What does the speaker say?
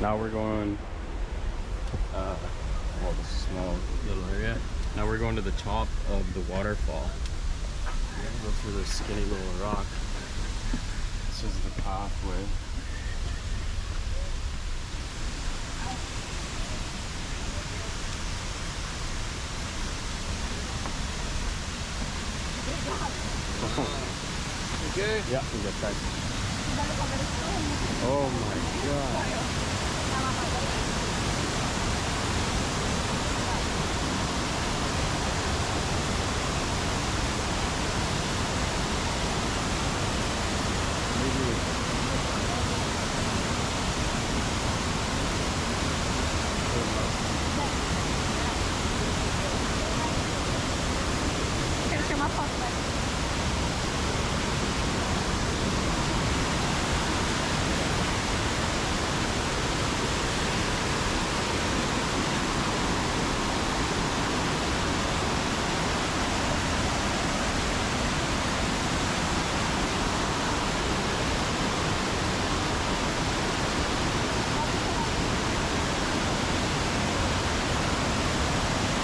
Now we're going, well, this small little area. Now we're going to the top of the waterfall. Go through this skinny little rock. This is the pathway. Okay. Yeah, we get that. Oh my